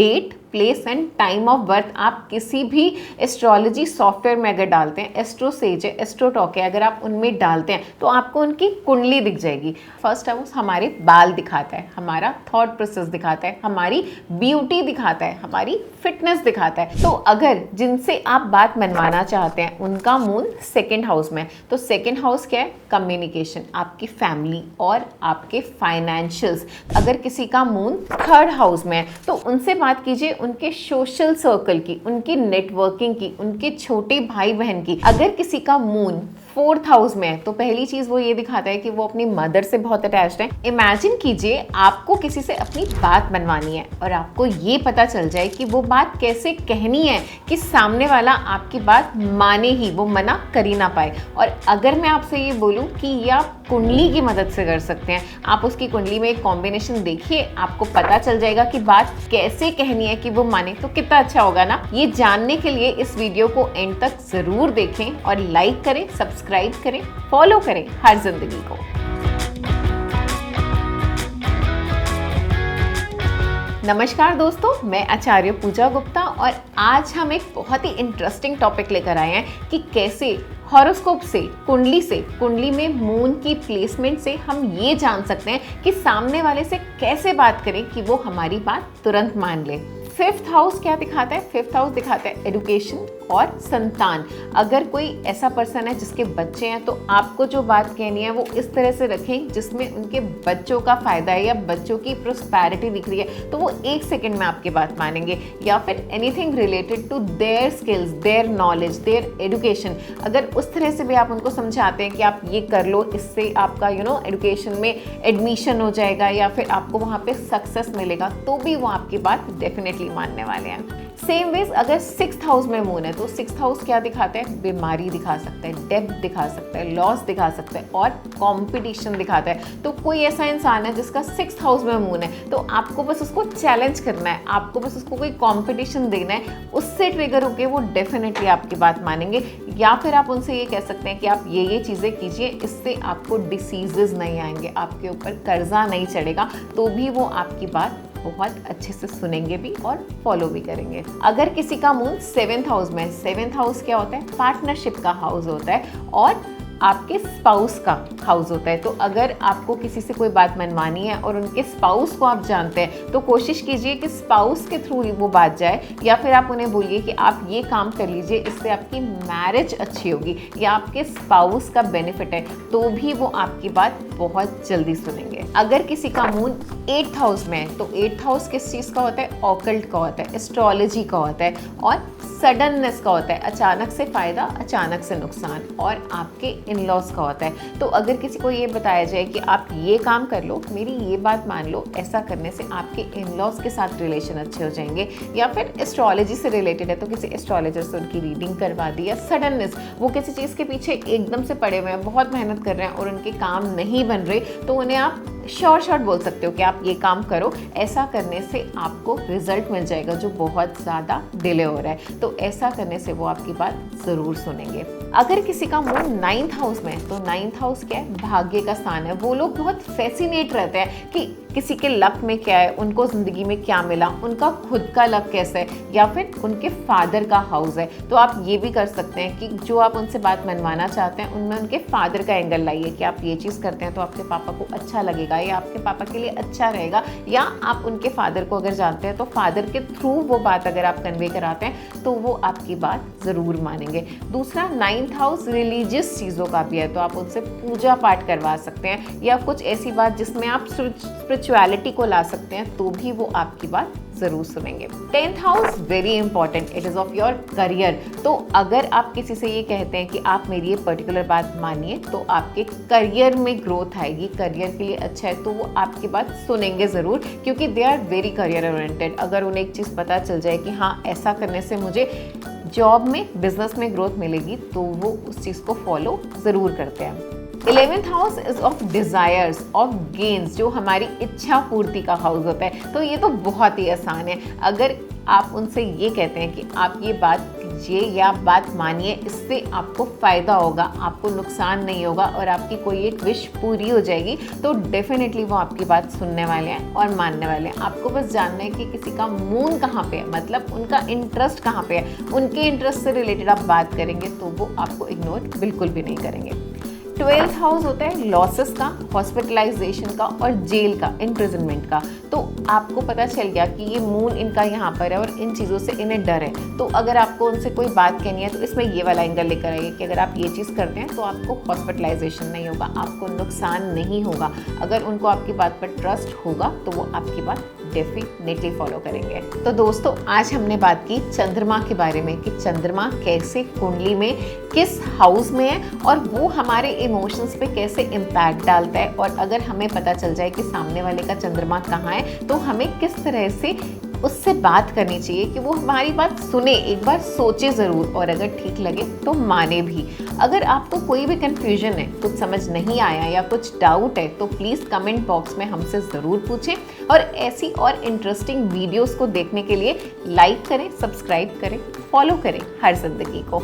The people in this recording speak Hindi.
Date, place and time of birth आप किसी भी एस्ट्रोलॉजी सॉफ्टवेयर में अगर डालते हैं, एस्ट्रोसेज है, एस्ट्रोटॉक है, अगर आप उनमें डालते हैं तो आपको उनकी कुंडली दिख जाएगी। फर्स्ट हाउस हमारे बाल दिखाता है, हमारा थॉट प्रोसेस दिखाता है, हमारी ब्यूटी दिखाता है, हमारी फिटनेस दिखाता है। तो अगर जिनसे आप बात मनवाना चाहते हैं उनका मून सेकेंड हाउस में, तो सेकेंड हाउस क्या है? कम्युनिकेशन, आपकी फैमिली और आपके फाइनेंशियल्स। अगर किसी का मून थर्ड हाउस में है तो उनसे बात कीजिए, उनके सोशल सर्कल की, उनकी नेटवर्किंग की, उनके छोटे भाई बहन की। अगर किसी का मून फोर्थ हाउस में है तो पहली चीज वो ये दिखाता है कि वो अपनी मदर से बहुत अटैच्ड है। इमेजिन कीजिए आपको किसी से अपनी बात मनवानी है और आपको ये पता चल जाए कि वो बात कैसे कहनी है कि सामने वाला आपकी बात माने ही, वो मना कर ही ना पाए। और अगर मैं आपसे ये बोलूं कि ये आप कुंडली की मदद से कर सकते हैं, आप उसकी कुंडली में एक कॉम्बिनेशन देखिए, आपको पता चल जाएगा कि बात कैसे कहनी है कि वो माने, तो कितना अच्छा होगा ना। ये जानने के लिए इस वीडियो को एंड तक जरूर देखें और लाइक करें, सब्सक्राइब करें, फॉलो करें हर जिंदगी को। नमस्कार दोस्तों, मैं आचार्य पूजा गुप्ता और आज हम एक बहुत ही इंटरेस्टिंग टॉपिक लेकर आए हैं कि कैसे हॉरोस्कोप से, कुंडली में मून की प्लेसमेंट से हम ये जान सकते हैं कि सामने वाले से कैसे बात करें कि वो हमारी बात तुरंत मान ले। फिफ्थ हाउस क्या दिखाता है? फिफ्थ हाउस दिखाता है एजुकेशन और संतान। अगर कोई ऐसा पर्सन है जिसके बच्चे हैं तो आपको जो बात कहनी है वो इस तरह से रखें जिसमें उनके बच्चों का फायदा है या बच्चों की प्रोस्पेरिटी दिख रही है तो वो एक सेकंड में आपकी बात मानेंगे। या फिर anything related to their skills, their knowledge, their education, अगर उस तरह से भी आप उनको समझाते हैं कि आप ये कर लो, इससे आपका एजुकेशन में एडमिशन हो जाएगा या फिर आपको वहाँ पे सक्सेस मिलेगा, तो भी वो आपकी बात डेफिनेटली मानने वाले हैं। सेम वेज अगर सिक्स्थ हाउस में मून है तो सिक्स्थ हाउस क्या दिखाता है? बीमारी दिखा सकता है, डेब्ट दिखा सकता है, लॉस दिखा सकता है और कंपटीशन दिखाता है। तो कोई ऐसा इंसान है जिसका सिक्स्थ हाउस में मून है तो आपको बस उसको चैलेंज करना है, आपको बस उसको कोई कंपटीशन देना है, उससे ट्रिगर होकर वो डेफिनेटली आपकी बात मानेंगे। या फिर आप उनसे ये कह सकते हैं कि आप ये चीज़ें कीजिए, इससे आपको डिसीजेस नहीं आएंगे, आपके ऊपर कर्जा नहीं चढ़ेगा, तो भी वो आपकी बात बहुत अच्छे से सुनेंगे भी और फॉलो भी करेंगे। अगर किसी का मून सेवेंथ हाउस में, सेवेंथ हाउस क्या होता है? पार्टनरशिप का हाउस होता है और आपके स्पाउस का हाउस होता है। तो अगर आपको किसी से कोई बात मनवानी है और उनके स्पाउस को आप जानते हैं तो कोशिश कीजिए कि स्पाउस के थ्रू वो बात जाए, या फिर आप उन्हें बोलिए कि आप ये काम कर लीजिए, इससे आपकी मैरिज अच्छी होगी या आपके स्पाउस का बेनिफिट है, तो भी वो आपकी बात बहुत जल्दी सुनेंगे। अगर किसी का मून एट्थ हाउस में है तो एट्थ हाउस किस चीज़ का होता है? ऑकल्ट का होता है, एस्ट्रोलॉजी का होता है और सडननेस का होता है, अचानक से फायदा, अचानक से नुकसान, और आपके इन-लॉज का होता है। तो अगर किसी को ये बताया जाए कि आप ये काम कर लो, मेरी ये बात मान लो, ऐसा करने से आपके इन-लॉज के साथ रिलेशन अच्छे हो जाएंगे, या फिर एस्ट्रोलॉजी से रिलेटेड है तो किसी एस्ट्रोलॉजर से उनकी रीडिंग करवा दी। या सडननेस, वो किसी चीज़ के पीछे एकदम से पड़े हुए हैं, बहुत मेहनत कर रहे हैं और उनके काम नहीं बन रहे, तो उन्हें आप शॉर्ट बोल सकते हो कि आप ये काम करो, ऐसा करने से आपको रिजल्ट मिल जाएगा जो बहुत ज़्यादा डिले हो रहा है। तो ऐसा करने से वो आपकी बात ज़रूर सुनेंगे। अगर किसी का मून नाइन्थ हाउस में है तो नाइन्थ हाउस क्या है? भाग्य का स्थान है। वो लोग बहुत फैसिनेट रहते हैं कि किसी के लक में क्या है, उनको ज़िंदगी में क्या मिला, उनका खुद का लक कैसा है, या फिर उनके फादर का हाउस है। तो आप ये भी कर सकते हैं कि जो आप उनसे बात मनवाना चाहते हैं उनमें उनके फादर का एंगल लाइए कि आप ये चीज़ करते हैं तो आपके पापा को अच्छा लगेगा या आपके पापा के लिए अच्छा रहेगा, या आप उनके फादर को अगर जानते हैं तो फादर के थ्रू वो बात अगर आप कन्वे कराते हैं तो वो आपकी बात ज़रूर मानेंगे। दूसरा, नाइन्थ हाउस रिलीजियस चीज़ों का भी है तो आप उनसे पूजा पाठ करवा सकते हैं या कुछ ऐसी बात जिसमें आप स्पिरिचुअलिटी को ला सकते हैं, तो भी वो आपकी बात जरूर सुनेंगे। Tenth house very important, it is of your career. तो अगर आप किसी से ये कहते हैं कि आप मेरी ये पर्टिकुलर बात मानिए तो आपके करियर में ग्रोथ आएगी, करियर के लिए अच्छा है, तो वो आपकी बात सुनेंगे ज़रूर, क्योंकि they are very career oriented. अगर उन्हें एक चीज़ पता चल जाए कि हाँ ऐसा करने से मुझे जॉब में, बिजनेस में ग्रोथ मिलेगी, तो वो उस चीज़ को फॉलो ज़रूर करते हैं। 11th house is of desires, of gains, जो हमारी इच्छा पूर्ति का हाउस होता है। तो ये तो बहुत ही आसान है। अगर आप उनसे ये कहते हैं कि आप ये बात कीजिए या बात मानिए, इससे आपको फ़ायदा होगा, आपको नुकसान नहीं होगा और आपकी कोई एक विश पूरी हो जाएगी, तो डेफिनेटली वो आपकी बात सुनने वाले हैं और मानने वाले हैं। आपको बस जानना है कि किसी का मून कहाँ पे है, मतलब उनका इंटरेस्ट कहाँ पे है। उनके इंटरेस्ट से रिलेटेड आप बात करेंगे तो वो आपको इग्नोर बिल्कुल भी नहीं करेंगे। 12th हाउस होता है लॉसेस का, हॉस्पिटलाइजेशन का और जेल का, इम्प्रिजनमेंट का। तो आपको पता चल गया कि ये मून इनका यहाँ पर है और इन चीज़ों से इन्हें डर है। तो अगर आपको उनसे कोई बात कहनी है तो इसमें ये वाला एंगल लेकर आइए कि अगर आप ये चीज़ करते हैं तो आपको हॉस्पिटलाइजेशन नहीं होगा, आपको नुकसान नहीं होगा। अगर उनको आपकी बात पर ट्रस्ट होगा तो वो आपकी बात डेफिनेटली फॉलो करेंगे। तो दोस्तों, आज हमने बात की चंद्रमा के बारे में कि चंद्रमा कैसे कुंडली में किस हाउस में है और वो हमारे इमोशंस पे कैसे इम्पैक्ट डालता है। और अगर हमें पता चल जाए कि सामने वाले का चंद्रमा कहाँ है तो हमें किस तरह से उससे बात करनी चाहिए कि वो हमारी बात सुने, एक बार सोचे ज़रूर और अगर ठीक लगे तो माने भी। अगर आपको कोई भी कन्फ्यूजन है, कुछ समझ नहीं आया या कुछ डाउट है तो प्लीज़ कमेंट बॉक्स में हमसे ज़रूर पूछें। और ऐसी और इंटरेस्टिंग वीडियोस को देखने के लिए लाइक करें, सब्सक्राइब करें, फॉलो करें हर जिंदगी को।